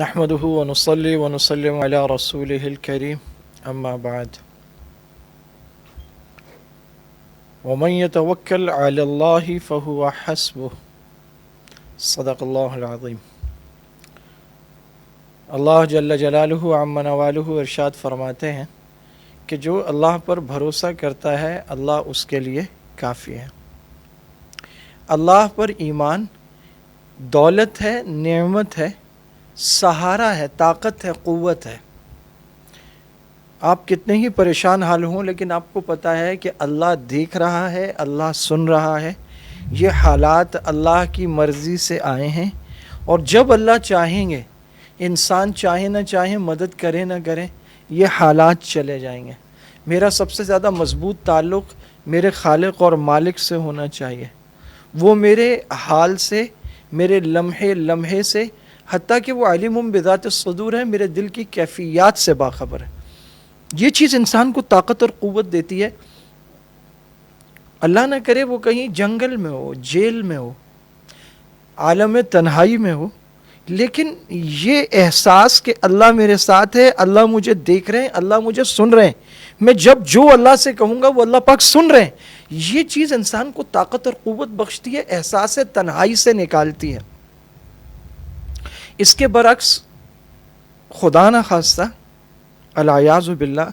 نحمده ونصلي ونسلم على رسوله الكريم أما بعد ومن يتوكل على الله فهو حسبه صدق الله العظيم. اللہ جل جلالہ عم نوالہ ارشاد فرماتے ہیں کہ جو اللہ پر بھروسہ کرتا ہے اللہ اس کے لیے کافی ہے. اللہ پر ایمان دولت ہے، نعمت ہے، سہارا ہے، طاقت ہے، قوت ہے. آپ کتنے ہی پریشان حال ہوں لیکن آپ کو پتہ ہے کہ اللہ دیکھ رہا ہے، اللہ سن رہا ہے. یہ حالات اللہ کی مرضی سے آئے ہیں اور جب اللہ چاہیں گے، انسان چاہے نہ چاہے، مدد کرے نہ کرے، یہ حالات چلے جائیں گے. میرا سب سے زیادہ مضبوط تعلق میرے خالق اور مالک سے ہونا چاہیے. وہ میرے حال سے، میرے لمحے لمحے سے، حتیٰ کہ وہ علیم بذات الصدور ہے، میرے دل کی کیفیات سے باخبر ہے. یہ چیز انسان کو طاقت اور قوت دیتی ہے. اللہ نہ کرے وہ کہیں جنگل میں ہو، جیل میں ہو، عالم تنہائی میں ہو، لیکن یہ احساس کہ اللہ میرے ساتھ ہے، اللہ مجھے دیکھ رہے ہیں، اللہ مجھے سن رہے ہیں، میں جب جو اللہ سے کہوں گا وہ اللہ پاک سن رہے ہیں، یہ چیز انسان کو طاقت اور قوت بخشتی ہے، احساس تنہائی سے نکالتی ہے. اس کے برعکس خدا نہ خواستہ العیاذ باللہ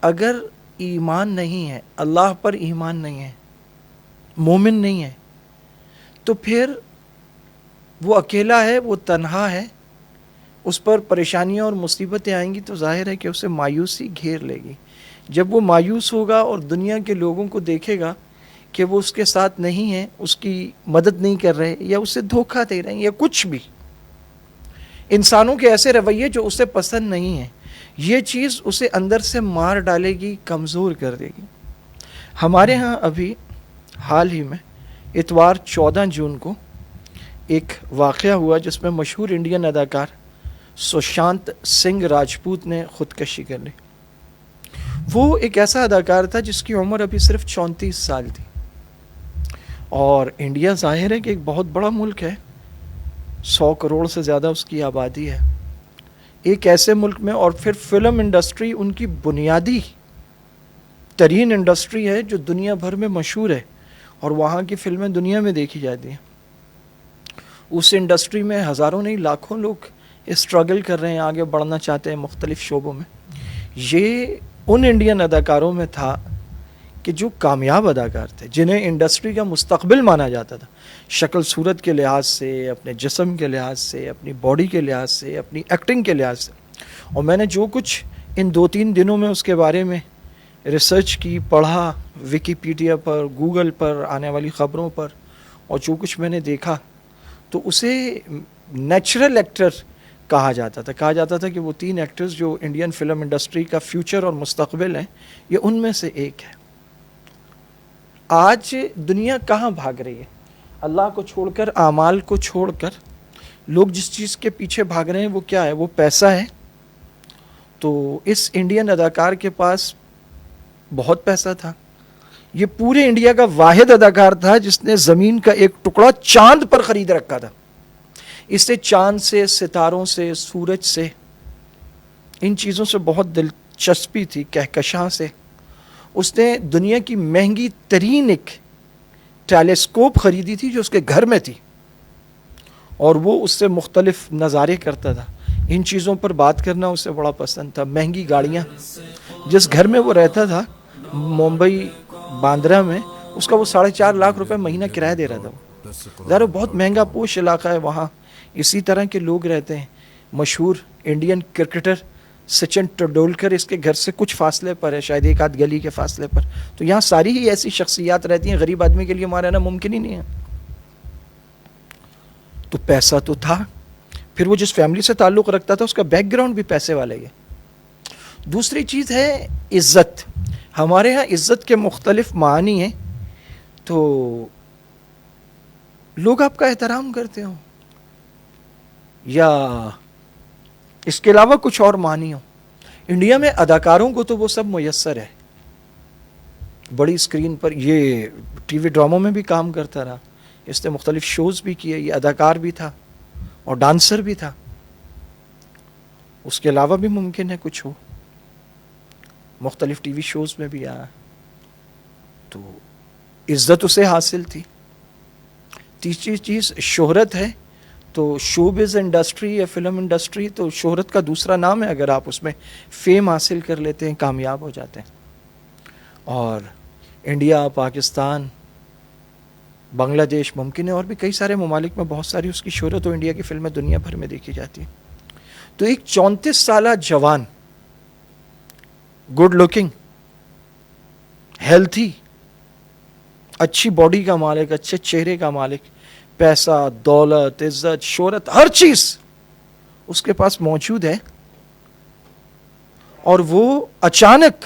اگر ایمان نہیں ہے، اللہ پر ایمان نہیں ہے، مومن نہیں ہے، تو پھر وہ اکیلا ہے، وہ تنہا ہے، اس پر پریشانیاں اور مصیبتیں آئیں گی تو ظاہر ہے کہ اسے مایوسی گھیر لے گی. جب وہ مایوس ہوگا اور دنیا کے لوگوں کو دیکھے گا کہ وہ اس کے ساتھ نہیں ہیں، اس کی مدد نہیں کر رہے یا اسے دھوکہ دے رہے ہیں یا کچھ بھی، انسانوں کے ایسے رویے جو اسے پسند نہیں ہیں، یہ چیز اسے اندر سے مار ڈالے گی، کمزور کر دے گی. ہمارے ہاں ابھی حال ہی میں اتوار 14 جون کو ایک واقعہ ہوا جس میں مشہور انڈین اداکار سشانت سنگھ راجپوت نے خودکشی کر لی. وہ ایک ایسا اداکار تھا جس کی عمر ابھی صرف 34 سال تھی، اور انڈیا ظاہر ہے کہ ایک بہت بڑا ملک ہے، 100 کروڑ سے زیادہ اس کی آبادی ہے. ایک ایسے ملک میں، اور پھر فلم انڈسٹری ان کی بنیادی ترین انڈسٹری ہے جو دنیا بھر میں مشہور ہے، اور وہاں کی فلمیں دنیا میں دیکھی جاتی ہیں. اس انڈسٹری میں ہزاروں نہیں لاکھوں لوگ اسٹرگل کر رہے ہیں، آگے بڑھنا چاہتے ہیں مختلف شعبوں میں. یہ ان انڈین اداکاروں میں تھا کہ جو کامیاب اداکار تھے، جنہیں انڈسٹری کا مستقبل مانا جاتا تھا، شکل صورت کے لحاظ سے، اپنے جسم کے لحاظ سے، اپنی باڈی کے لحاظ سے، اپنی ایکٹنگ کے لحاظ سے. اور میں نے جو کچھ ان 2-3 دنوں میں اس کے بارے میں ریسرچ کی، پڑھا، ویکیپیڈیا پر، گوگل پر آنے والی خبروں پر، اور جو کچھ میں نے دیکھا، تو اسے نیچرل ایکٹر کہا جاتا تھا کہ وہ 3 ایکٹرز جو انڈین فلم انڈسٹری کا فیوچر اور مستقبل ہیں، یہ ان میں سے ایک ہے. آج دنیا کہاں بھاگ رہی ہے؟ اللہ کو چھوڑ کر، اعمال کو چھوڑ کر لوگ جس چیز کے پیچھے بھاگ رہے ہیں وہ کیا ہے؟ وہ پیسہ ہے. تو اس انڈین اداکار کے پاس بہت پیسہ تھا. یہ پورے انڈیا کا واحد اداکار تھا جس نے زمین کا ایک ٹکڑا چاند پر خرید رکھا تھا. اسے چاند سے، ستاروں سے، سورج سے، ان چیزوں سے بہت دلچسپی تھی، کہکشاں سے. اس نے دنیا کی مہنگی ترین ایک ٹیلیسکوپ خریدی تھی جو اس کے گھر میں تھی، اور وہ اس سے مختلف نظارے کرتا تھا. ان چیزوں پر بات کرنا اسے بڑا پسند تھا. مہنگی گاڑیاں، جس گھر میں وہ رہتا تھا ممبئی باندرا میں، اس کا وہ 4.5 لاکھ روپے مہینہ کرایہ دے رہا تھا. وہ ظاہر بہت مہنگا پوش علاقہ ہے وہاں. اسی طرح کے لوگ رہتے ہیں. مشہور انڈین کرکٹر سچن ٹنڈولکر اس کے گھر سے کچھ فاصلے پر ہے، شاید 1-8 گلی کے فاصلے پر. تو یہاں ساری ہی ایسی شخصیات رہتی ہیں، غریب آدمی کے لیے وہاں رہنا ممکن ہی نہیں ہے. تو پیسہ تو تھا. پھر وہ جس فیملی سے تعلق رکھتا تھا اس کا بیک گراؤنڈ بھی پیسے والے ہے. دوسری چیز ہے عزت. ہمارے ہاں عزت کے مختلف معنی ہیں. تو لوگ آپ کا احترام کرتے ہوں یا اس کے علاوہ کچھ اور معنی ہو. انڈیا میں اداکاروں کو تو وہ سب میسر ہے. بڑی اسکرین پر یہ ٹی وی ڈراموں میں بھی کام کرتا رہا، اس نے مختلف شوز بھی کیے، یہ اداکار بھی تھا اور ڈانسر بھی تھا. اس کے علاوہ بھی ممکن ہے کچھ ہو، مختلف ٹی وی شوز میں بھی آیا، تو عزت اسے حاصل تھی۔ تیسری چیز شہرت ہے، تو شوبز انڈسٹری یا فلم انڈسٹری تو شہرت کا دوسرا نام ہے، اگر آپ اس میں فیم حاصل کر لیتے ہیں، کامیاب ہو جاتے ہیں۔ اور انڈیا، پاکستان، بنگلہ دیش، ممکن ہے اور بھی کئی سارے ممالک میں بہت ساری اس کی شہرت، اور انڈیا کی فلمیں دنیا بھر میں دیکھی جاتی ہیں۔ تو ایک 34 سالہ جوان، گڈ لکنگ، ہیلتھی، اچھی باڈی کا مالک، اچھے چہرے کا مالک، پیسہ، دولت، عزت، شہرت، ہر چیز اس کے پاس موجود ہے، اور وہ اچانک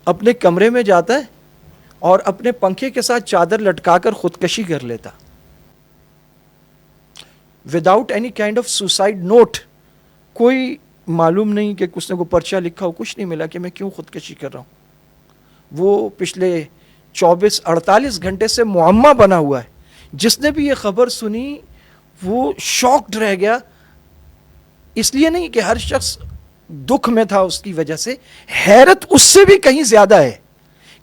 اپنے کمرے میں جاتا ہے اور اپنے پنکھے کے ساتھ چادر لٹکا کر خودکشی کر لیتا، without any kind of suicide note. کوئی معلوم نہیں کہ اس نے کوئی پرچہ لکھا ہو، کچھ نہیں ملا کہ میں کیوں خودکشی کر رہا ہوں۔ وہ پچھلے 24-48 گھنٹے سے معمہ بنا ہوا ہے۔ جس نے بھی یہ خبر سنی وہ شاکڈ رہ گیا، اس لیے نہیں کہ ہر شخص دکھ میں تھا اس کی وجہ سے، حیرت اس سے بھی کہیں زیادہ ہے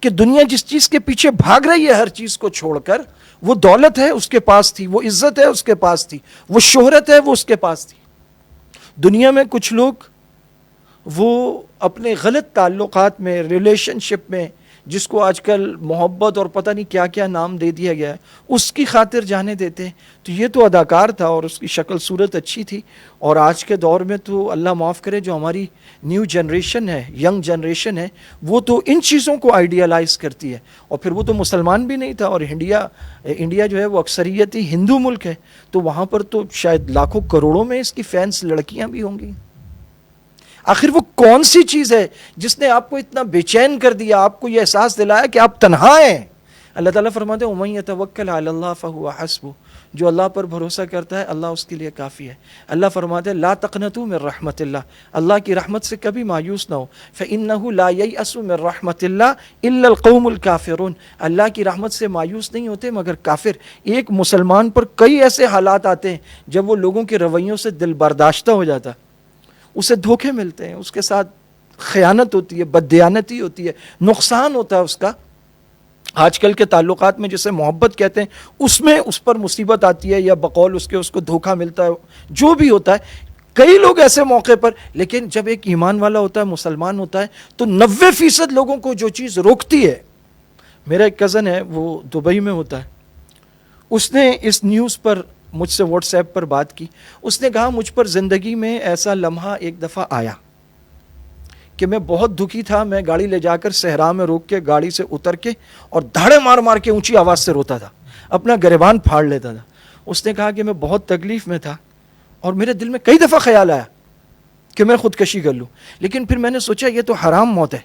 کہ دنیا جس چیز کے پیچھے بھاگ رہی ہے ہر چیز کو چھوڑ کر، وہ دولت ہے اس کے پاس تھی، وہ عزت ہے اس کے پاس تھی، وہ شہرت ہے وہ اس کے پاس تھی۔ دنیا میں کچھ لوگ وہ اپنے غلط تعلقات میں، ریلیشن شپ میں، جس کو آج کل محبت اور پتہ نہیں کیا کیا نام دے دیا گیا ہے، اس کی خاطر جانے دیتے ہیں۔ تو یہ تو اداکار تھا اور اس کی شکل صورت اچھی تھی، اور آج کے دور میں تو اللہ معاف کرے جو ہماری نیو جنریشن ہے، ینگ جنریشن ہے، وہ تو ان چیزوں کو آئیڈیالائز کرتی ہے۔ اور پھر وہ تو مسلمان بھی نہیں تھا، اور انڈیا جو ہے وہ اکثریتی ہندو ملک ہے، تو وہاں پر تو شاید لاکھوں کروڑوں میں اس کی فینس لڑکیاں بھی ہوں گی۔ آخر وہ کون سی چیز ہے جس نے آپ کو اتنا بے چین کر دیا، آپ کو یہ احساس دلایا کہ آپ تنہا ہیں؟ اللہ تعالیٰ فرماتے ہیں وَمَن يَتَوَكَّلْ عَلَى اللَّهِ فَهُوَ حَسْبُهُ، جو اللہ پر بھروسہ کرتا ہے اللہ اس کے لیے کافی ہے۔ اللہ فرماتے ہیں لا تقنطوا من رحمت اللہ، اللہ کی رحمت سے کبھی مایوس نہ ہو، فإنه لا ييأس من رحمت اللہ الا القوم الكافرون، اللہ کی رحمت سے مایوس نہیں ہوتے مگر کافر۔ ایک مسلمان پر کئی ایسے حالات آتے ہیں جب وہ لوگوں کے رویوں سے دل برداشتہ ہو جاتا، اسے دھوکے ملتے ہیں، اس کے ساتھ خیانت ہوتی ہے، بددیانتی ہوتی ہے، نقصان ہوتا ہے اس کا۔ آج کل کے تعلقات میں جسے محبت کہتے ہیں، اس میں اس پر مصیبت آتی ہے، یا بقول اس کے اس کو دھوکہ ملتا ہے، جو بھی ہوتا ہے۔ کئی لوگ ایسے موقع پر، لیکن جب ایک ایمان والا ہوتا ہے، مسلمان ہوتا ہے، تو 90% لوگوں کو جو چیز روکتی ہے۔ میرا ایک کزن ہے، وہ دبئی میں ہوتا ہے، اس نے اس نیوز پر مجھ سے واٹس ایپ پر بات کی۔ اس نے کہا مجھ پر زندگی میں ایسا لمحہ ایک دفعہ آیا کہ میں بہت دکھی تھا، میں گاڑی لے جا کر صحرا میں روک کے گاڑی سے اتر کے اور دھاڑے مار مار کے اونچی آواز سے روتا تھا، اپنا گریبان پھاڑ لیتا تھا۔ اس نے کہا کہ میں بہت تکلیف میں تھا، اور میرے دل میں کئی دفعہ خیال آیا کہ میں خودکشی کر لوں، لیکن پھر میں نے سوچا یہ تو حرام موت ہے،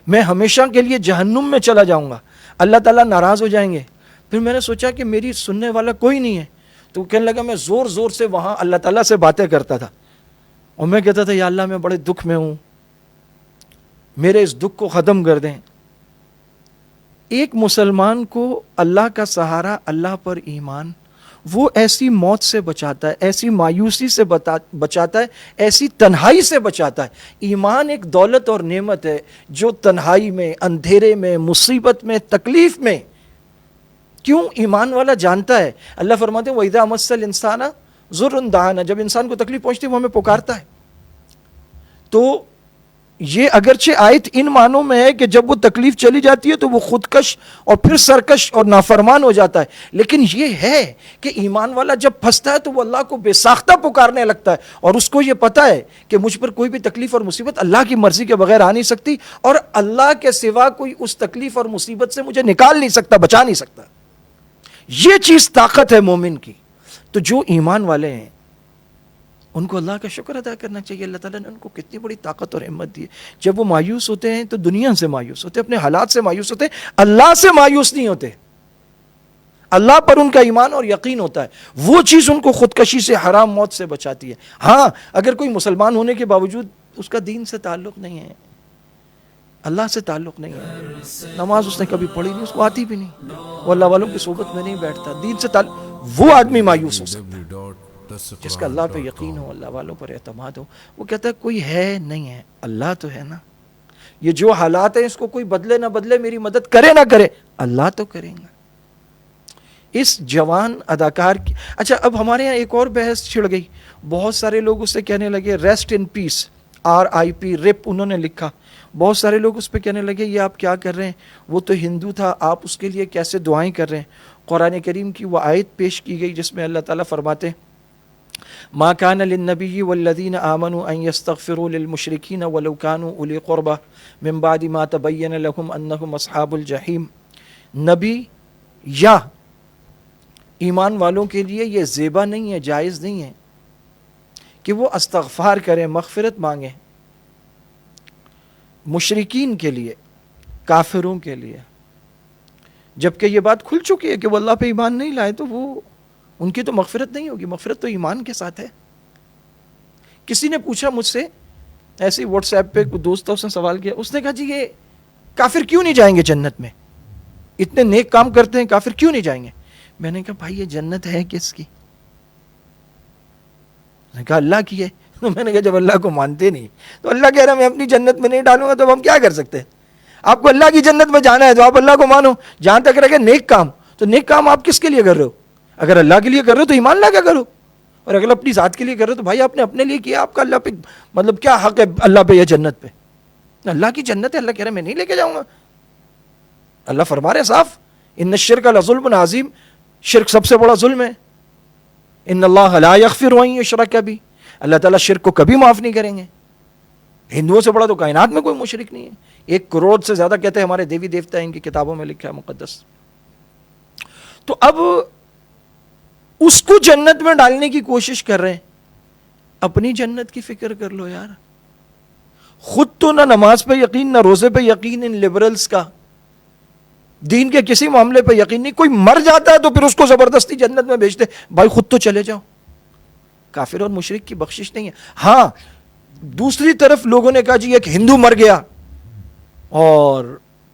میں ہمیشہ کے لیے جہنم میں چلا جاؤں گا، اللہ تعالیٰ ناراض ہو جائیں گے۔ پھر میں نے سوچا کہ میری سننے والا کوئی نہیں ہے، تو کہنے لگا میں زور زور سے وہاں اللہ تعالیٰ سے باتیں کرتا تھا، اور میں کہتا تھا یا اللہ میں بڑے دکھ میں ہوں، میرے اس دکھ کو ختم کر دیں۔ ایک مسلمان کو اللہ کا سہارا، اللہ پر ایمان، وہ ایسی موت سے بچاتا ہے، ایسی مایوسی سے بچاتا ہے، ایسی تنہائی سے بچاتا ہے۔ ایمان ایک دولت اور نعمت ہے جو تنہائی میں، اندھیرے میں، مصیبت میں، تکلیف میں، کیوں ایمان والا جانتا ہے۔ اللہ فرماتے ہیں وَإِذَا مَسَّ الْإِنسَانَ ضُرٌّ دَعَانَا، جب انسان کو تکلیف پہنچتی ہے وہ ہمیں پکارتا ہے۔ تو یہ اگرچہ آیت ان معنوں میں ہے کہ جب وہ تکلیف چلی جاتی ہے تو وہ خودکش اور پھر سرکش اور نافرمان ہو جاتا ہے، لیکن یہ ہے کہ ایمان والا جب پھنستا ہے تو وہ اللہ کو بے ساختہ پکارنے لگتا ہے، اور اس کو یہ پتہ ہے کہ مجھ پر کوئی بھی تکلیف اور مصیبت اللہ کی مرضی کے بغیر آ نہیں سکتی، اور اللہ کے سوا کوئی اس تکلیف اور مصیبت سے مجھے نکال نہیں سکتا، بچا نہیں سکتا۔ یہ چیز طاقت ہے مومن کی۔ تو جو ایمان والے ہیں ان کو اللہ کا شکر ادا کرنا چاہیے، اللہ تعالیٰ نے ان کو کتنی بڑی طاقت اور ہمت دی ہے۔ جب وہ مایوس ہوتے ہیں تو دنیا سے مایوس ہوتے ہیں، اپنے حالات سے مایوس ہوتے ہیں، اللہ سے مایوس نہیں ہوتے۔ اللہ پر ان کا ایمان اور یقین ہوتا ہے، وہ چیز ان کو خودکشی سے، حرام موت سے بچاتی ہے۔ ہاں اگر کوئی مسلمان ہونے کے باوجود اس کا دین سے تعلق نہیں ہے، اللہ سے تعلق نہیں ہے، نماز اس نے کبھی پڑھی نہیں، اس کو آتی بھی نہیں، وہ اللہ والوں کی صحبت میں نہیں بیٹھتا، دین سے تعلق، وہ آدمی مایوس ہو سکتا ہے۔ جس کا اللہ پہ یقین ہو، اللہ والوں پر اعتماد ہو، وہ کہتا ہے کوئی ہے نہیں ہے، اللہ تو ہے نا، یہ جو حالات ہیں اس کو کوئی بدلے نہ بدلے، میری مدد کرے نہ کرے، اللہ تو کریں گا۔ اس جوان اداکار کی اچھا، اب ہمارے یہاں ایک اور بحث چھڑ گئی، بہت سارے لوگ اس سے کہنے لگے ریسٹ ان پیس، RIP، رپ انہوں نے لکھا، بہت سارے لوگ اس پہ کہنے لگے یہ آپ کیا کر رہے ہیں، وہ تو ہندو تھا، آپ اس کے لیے کیسے دعائیں کر رہے ہیں۔ قرآن کریم کی وہ آیت پیش کی گئی جس میں اللہ تعالیٰ فرماتے ہیں ما كان للنبي والذين آمنوا أن يستغفروا للمشركين ولو كانوا أولي قربى من بعد ما تبين لهم أنهم أصحاب الجحيم۔ نبی یا ایمان والوں کے لیے یہ زیبا نہیں ہے، جائز نہیں ہے کہ وہ استغفار کریں، مغفرت مانگیں مشرکین کے لیے، کافروں کے لیے، جبکہ یہ بات کھل چکی ہے کہ وہ اللہ پہ ایمان نہیں لائے تو وہ ان کی تو مغفرت نہیں ہوگی، مغفرت تو ایمان کے ساتھ ہے۔ کسی نے پوچھا مجھ سے ایسے واٹس ایپ پہ، کوئی دوست تھا، اس نے سوال کیا، اس نے کہا جی یہ کافر کیوں نہیں جائیں گے جنت میں، اتنے نیک کام کرتے ہیں کافر کیوں نہیں جائیں گے؟ میں نے کہا بھائی یہ جنت ہے کس کی؟ اس نے کہا اللہ کی ہے۔ تو میں نے کہا جب اللہ کو مانتے نہیں تو اللہ کہہ رہا میں اپنی جنت میں نہیں ڈالوں گا تو ہم کیا کر سکتے ہیں؟ آپ کو اللہ کی جنت میں جانا ہے تو آپ اللہ کو مانو۔ جہاں تک رہے نیک کام، تو نیک کام آپ کس کے لیے کر رہے ہو؟ اگر اللہ کے لیے کر رہے ہو تو ایمان لا کے کرو، اور اگر اپنی ذات کے لیے کر رہے ہو تو بھائی آپ نے اپنے لیے کیا، آپ کا اللہ پہ مطلب کیا حق ہے اللہ پہ یا جنت پہ؟ اللہ کی جنت ہے، اللہ کہہ رہا ہے میں نہیں لے کے جاؤں گا۔ اللہ فرما رہے صاف ان الشرک لظلم عظیم، شرک سب سے بڑا ظلم ہے۔ ان اللہ لا یغفر ان یشرک بہ، اللہ تعالیٰ شرک کو کبھی معاف نہیں کریں گے۔ ہندوؤں سے بڑا تو کائنات میں کوئی مشرک نہیں ہے، 1 کروڑ سے زیادہ کہتے ہیں ہمارے دیوی دیوتا ہیں، ان کی کتابوں میں لکھا ہے مقدس۔ تو اب اس کو جنت میں ڈالنے کی کوشش کر رہے ہیں، اپنی جنت کی فکر کر لو یار۔ خود تو نہ نماز پہ یقین، نہ روزے پہ یقین، ان لبرلز کا دین کے کسی معاملے پہ یقین نہیں، کوئی مر جاتا ہے تو پھر اس کو زبردستی جنت میں بھیجتے، بھائی خود تو چلے جاؤ۔ کافر اور مشرک کی بخشش نہیں ہے۔ ہاں دوسری طرف لوگوں نے کہا جی ایک ہندو مر گیا، اور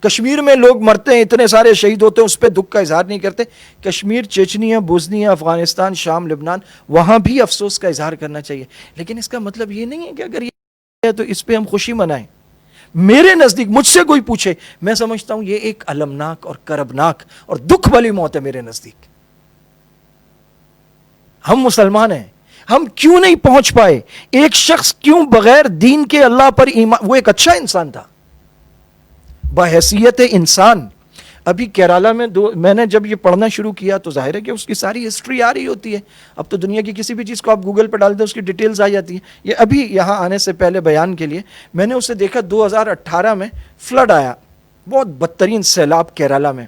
کشمیر میں لوگ مرتے ہیں، اتنے سارے شہید ہوتے ہیں، اس پہ دکھ کا اظہار نہیں کرتے۔ کشمیر، چیچنیا، بوسنیا، افغانستان، شام، لبنان، وہاں بھی افسوس کا اظہار کرنا چاہیے، لیکن اس کا مطلب یہ نہیں ہے کہ اگر یہ ہے تو اس پہ ہم خوشی منائیں۔ میرے نزدیک، مجھ سے کوئی پوچھے، میں سمجھتا ہوں یہ ایک المناک اور کربناک اور دکھ والی موت ہے میرے نزدیک۔ ہم مسلمان ہیں، ہم کیوں نہیں پہنچ پائے؟ ایک شخص کیوں بغیر دین کے اللہ پر ایمان، وہ ایک اچھا انسان تھا بحیثیت انسان۔ ابھی کیرالہ میں میں نے جب یہ پڑھنا شروع کیا تو ظاہر ہے کہ اس کی ساری ہسٹری آ رہی ہوتی ہے، اب تو دنیا کی کسی بھی چیز کو آپ گوگل پہ ڈال دیں اس کی ڈیٹیلز آ جاتی ہیں۔ یہ ابھی یہاں آنے سے پہلے بیان کے لیے میں نے اسے دیکھا، 2018 میں فلڈ آیا، بہت بدترین سیلاب کیرالہ میں،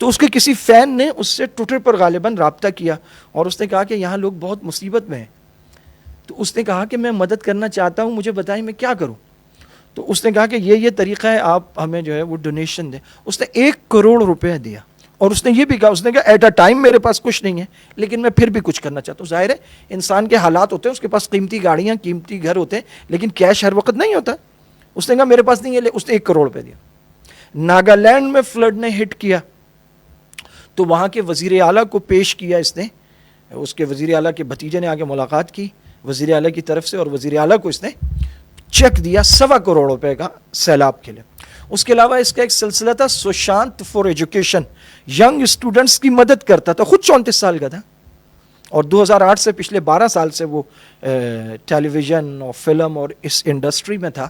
تو اس کے کسی فین نے اس سے ٹویٹر پر غالباً رابطہ کیا اور اس نے کہا کہ یہاں لوگ بہت مصیبت میں ہیں، تو اس نے کہا کہ میں مدد کرنا چاہتا ہوں، مجھے بتائیں میں کیا کروں؟ تو اس نے کہا کہ یہ طریقہ ہے، آپ ہمیں جو ہے وہ ڈونیشن دیں۔ اس نے 1 کروڑ روپے دیا، اور اس نے یہ بھی کہا، اس نے کہا ایٹ اے ٹائم میرے پاس کچھ نہیں ہے لیکن میں پھر بھی کچھ کرنا چاہتا ہوں۔ ظاہر ہے انسان کے حالات ہوتے ہیں، اس کے پاس قیمتی گاڑیاں، قیمتی گھر ہوتے ہیں، لیکن کیش ہر وقت نہیں ہوتا۔ اس نے کہا میرے پاس نہیں ہے، اس نے 1 کروڑ روپے دیا۔ ناگالینڈ میں فلڈ نے ہٹ کیا تو وہاں کے وزیر اعلیٰ کو پیش کیا، اس نے، اس کے وزیر اعلیٰ کے بھتیجے نے آگے ملاقات کی وزیر اعلیٰ کی طرف سے، اور وزیر اعلیٰ کو اس نے چیک دیا 1.25 کروڑ روپے کا سیلاب کے لیے۔ اس کے علاوہ اس کا ایک سلسلہ تھا Sushant for education, young students کی مدد کرتا تھا، خود 34 سال کا تھا، اور 2008 سے پچھلے 12 سال سے وہ ٹیلی ویژن اور فلم اور اس انڈسٹری میں تھا۔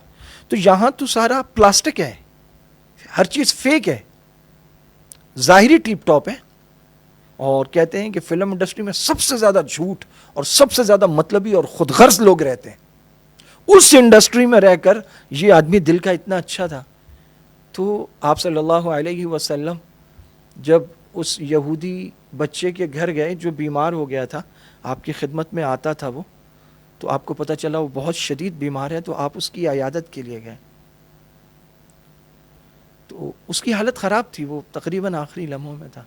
تو یہاں تو سارا پلاسٹک ہے، ہر چیز فیک ہے، ظاہری ٹیپ ٹاپ ہے، اور کہتے ہیں کہ فلم انڈسٹری میں سب سے زیادہ جھوٹ اور سب سے زیادہ مطلبی اور خود غرض لوگ رہتے ہیں۔ اس انڈسٹری میں رہ کر یہ آدمی دل کا اتنا اچھا تھا، تو آپ صلی اللہ علیہ وسلم جب اس یہودی بچے کے گھر گئے جو بیمار ہو گیا تھا، آپ کی خدمت میں آتا تھا وہ، تو آپ کو پتہ چلا وہ بہت شدید بیمار ہے، تو آپ اس کی عیادت کے لیے گئے، تو اس کی حالت خراب تھی، وہ تقریباً آخری لمحوں میں تھا۔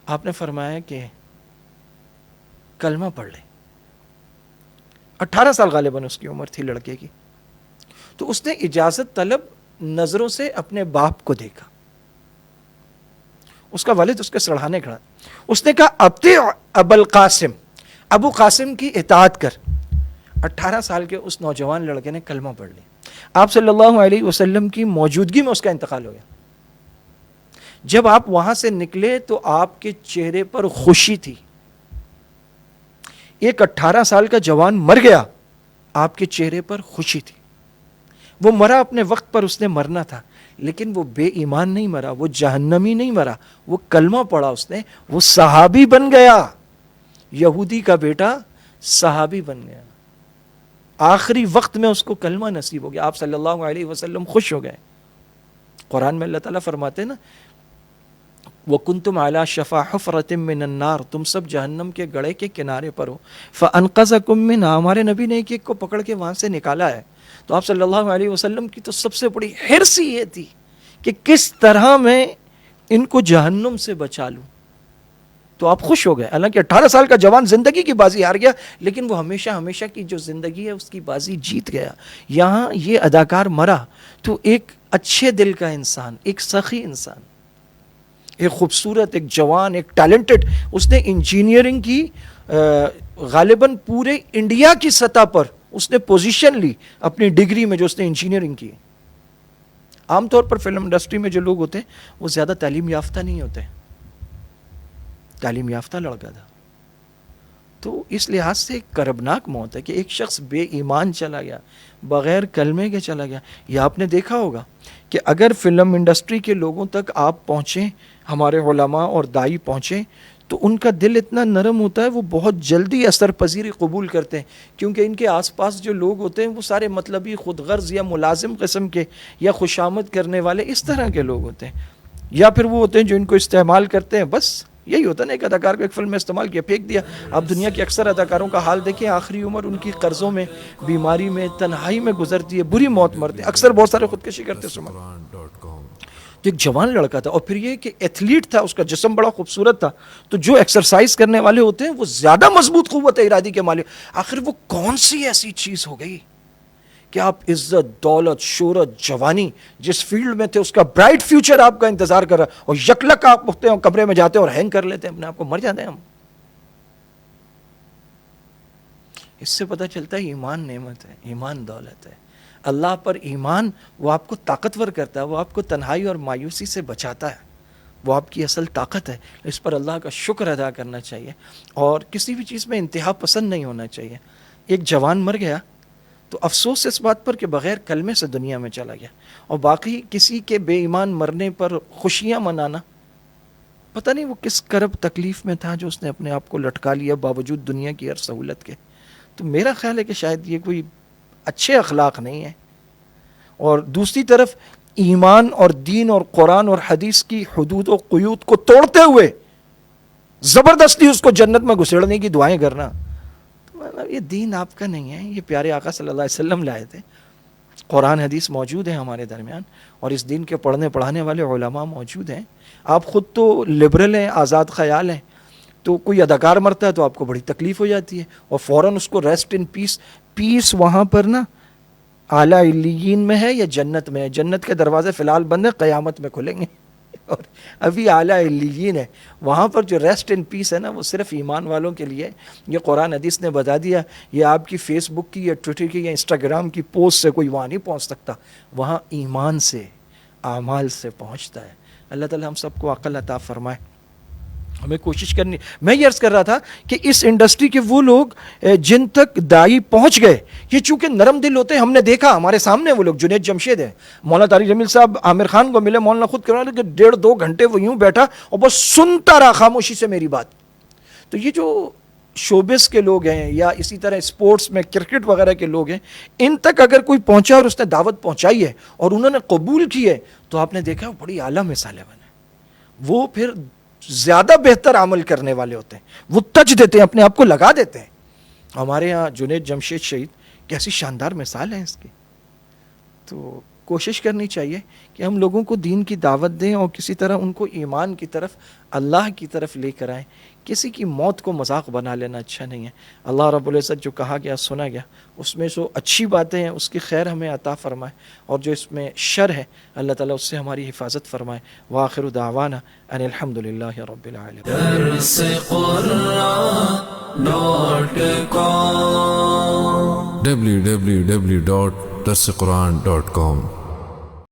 آپ نے فرمایا کہ کلمہ پڑھ لے۔ 18 سال غالباً اس کی عمر تھی لڑکے کی، تو اس نے اجازت طلب نظروں سے اپنے باپ کو دیکھا، اس کا والد اس کے سڑھانے کھڑا، اس نے کہا اطیع ابا القاسم، ابو قاسم کی اطاعت کر. 18 سال کے اس نوجوان لڑکے نے کلمہ پڑھ لیا. آپ صلی اللہ علیہ وسلم کی موجودگی میں اس کا انتقال ہو گیا. جب آپ وہاں سے نکلے تو آپ کے چہرے پر خوشی تھی. ایک 18 سال کا جوان مر گیا, آپ کے چہرے پر خوشی تھی. وہ مرا اپنے وقت پر, اس نے مرنا تھا, لیکن وہ بے ایمان نہیں مرا, وہ جہنمی نہیں مرا, وہ کلمہ پڑھا اس نے, وہ صحابی بن گیا. یہودی کا بیٹا صحابی بن گیا. آخری وقت میں اس کو کلمہ نصیب ہو گیا. آپ صلی اللہ علیہ وسلم خوش ہو گئے. قرآن میں اللہ تعالیٰ فرماتے ہیں نا, وَكُنْتُمْ عَلَى شَفَا حُفْرَةٍ مِّنَ النَّارِ, تم سب جہنم کے گڑھے کے کنارے پر ہو. فَأَنْقَذَكُم مِّنْهَا, ہمارے نبی نے ایک ایک کو پکڑ کے وہاں سے نکالا ہے. تو آپ صلی اللہ علیہ وسلم کی تو سب سے بڑی حرص یہ تھی کہ کس طرح میں ان کو جہنم سے بچا لوں. تو آپ خوش ہو گئے. حالانکہ 18 سال کا جوان زندگی کی بازی ہار گیا, لیکن وہ ہمیشہ ہمیشہ کی جو زندگی ہے اس کی بازی جیت گیا. یہاں یہ اداکار مرا تو ایک اچھے دل کا انسان, ایک سخی انسان, ایک خوبصورت, ایک جوان, ایک ٹیلنٹڈ, اس نے انجینئرنگ کی, غالباً پورے انڈیا کی سطح پر اس نے پوزیشن لی اپنی ڈگری میں جو اس نے انجینئرنگ کی. عام طور پر فلم انڈسٹری میں جو لوگ ہوتے ہیں وہ زیادہ تعلیم یافتہ نہیں ہوتے. تعلیم یافتہ لڑکا تھا. تو اس لحاظ سے ایک کربناک موت ہے کہ ایک شخص بے ایمان چلا گیا, بغیر کلمے کے چلا گیا. یہ آپ نے دیکھا ہوگا کہ اگر فلم انڈسٹری کے لوگوں تک آپ پہنچیں, ہمارے علماء اور دائی پہنچیں, تو ان کا دل اتنا نرم ہوتا ہے, وہ بہت جلدی اثر پذیری قبول کرتے ہیں, کیونکہ ان کے آس پاس جو لوگ ہوتے ہیں وہ سارے مطلبی, خود غرض یا ملازم قسم کے یا خوشامد کرنے والے اس طرح کے لوگ ہوتے ہیں, یا پھر وہ ہوتے ہیں جو ان کو استعمال کرتے ہیں. بس یہی ہوتا ہے نا, ایک اداکار کو ایک فلم میں استعمال کیا, پھینک دیا. آپ دنیا کے اکثر اداکاروں کا حال دیکھیں, آخری عمر ان کی قرضوں میں, بیماری میں, تنہائی میں گزرتی ہے, بری موت مرتے ہیں. اکثر بہت سارے خودکشی کرتے سما. تو ایک جوان لڑکا تھا, اور پھر یہ کہ ایتھلیٹ تھا, اس کا جسم بڑا خوبصورت تھا. تو جو ایکسرسائز کرنے والے ہوتے ہیں وہ زیادہ مضبوط قوت ارادی کے مالک. آخر وہ کون سی ایسی چیز ہو گئی کہ آپ عزت, دولت, شہرت, جوانی جس فیلڈ میں تھے اس کا برائٹ فیوچر آپ کا انتظار کر رہا, اور یکلک آپ اٹھتے ہیں, کمرے میں جاتے ہیں اور ہینگ کر لیتے ہیں اپنے آپ کو, مر جاتے ہیں ہم. اس سے پتہ چلتا ہے ایمان نعمت ہے, ایمان دولت ہے. اللہ پر ایمان وہ آپ کو طاقتور کرتا ہے, وہ آپ کو تنہائی اور مایوسی سے بچاتا ہے, وہ آپ کی اصل طاقت ہے. اس پر اللہ کا شکر ادا کرنا چاہیے, اور کسی بھی چیز میں انتہا پسند نہیں ہونا چاہیے. ایک جوان مر گیا تو افسوس اس بات پر کہ بغیر کلمے سے دنیا میں چلا گیا, اور باقی کسی کے بے ایمان مرنے پر خوشیاں منانا, پتہ نہیں وہ کس کرب تکلیف میں تھا جو اس نے اپنے آپ کو لٹکا لیا باوجود دنیا کی ہر سہولت کے. تو میرا خیال ہے کہ شاید یہ کوئی اچھے اخلاق نہیں ہے. اور دوسری طرف ایمان اور دین اور قرآن اور حدیث کی حدود و قیود کو توڑتے ہوئے زبردستی اس کو جنت میں گھسیڑنے کی دعائیں کرنا, یہ دین آپ کا نہیں ہے. یہ پیارے آقا صلی اللہ علیہ وسلم لائے تھے. قرآن حدیث موجود ہے ہمارے درمیان, اور اس دین کے پڑھنے پڑھانے والے علماء موجود ہیں. آپ خود تو لبرل ہیں, آزاد خیال ہیں, تو کوئی اداکار مرتا ہے تو آپ کو بڑی تکلیف ہو جاتی ہے, اور فوراً اس کو ریسٹ ان پیس. پیس وہاں پر نا اعلیٰ علیین میں ہے یا جنت میں ہے؟ جنت کے دروازے فی الحال بند ہیں, قیامت میں کھلیں گے, اور ابھی اعلیٰ علیین ہے. وہاں پر جو ریسٹ ان پیس ہے نا وہ صرف ایمان والوں کے لیے. یہ قرآن حدیث نے بتا دیا. یہ آپ کی فیس بک کی یا ٹویٹر کی یا انسٹاگرام کی پوسٹ سے کوئی وہاں نہیں پہنچ سکتا, وہاں ایمان سے, اعمال سے پہنچتا ہے. اللہ تعالی ہم سب کو عقل عطا فرمائے. ہمیں کوشش کرنی. میں یہ عرض کر رہا تھا کہ اس انڈسٹری کے وہ لوگ جن تک دائی پہنچ گئے, یہ چونکہ نرم دل ہوتے ہیں, ہم نے دیکھا ہمارے سامنے وہ لوگ, جنید جمشید ہیں, مولانا طارق جمیل صاحب عامر خان کو ملے, مولانا خود کہہ رہا کہ 1.5-2 گھنٹے وہ یوں بیٹھا اور بس سنتا رہا خاموشی سے میری بات. تو یہ جو شوبس کے لوگ ہیں یا اسی طرح اسپورٹس میں کرکٹ وغیرہ کے لوگ ہیں, ان تک اگر کوئی پہنچا اور اس نے دعوت پہنچائی ہے اور انہوں نے قبول کی ہے, تو آپ نے دیکھا بڑی اعلیٰ مثالیں بنے. وہ پھر زیادہ بہتر عمل کرنے والے ہوتے ہیں, وہ تج دیتے ہیں, اپنے آپ کو لگا دیتے ہیں. ہمارے ہاں جنید جمشید شہید کیسی شاندار مثال ہے اس کی. تو کوشش کرنی چاہیے کہ ہم لوگوں کو دین کی دعوت دیں اور کسی طرح ان کو ایمان کی طرف, اللہ کی طرف لے کر آئیں. کسی کی موت کو مذاق بنا لینا اچھا نہیں ہے. اللہ رب العزت جو کہا گیا سنا گیا, اس میں جو اچھی باتیں ہیں اس کی خیر ہمیں عطا فرمائے, اور جو اس میں شر ہے اللہ تعالیٰ اس سے ہماری حفاظت فرمائے. وآخر دعوانا ان الحمد للہ رب العالمین. www.darsequran.com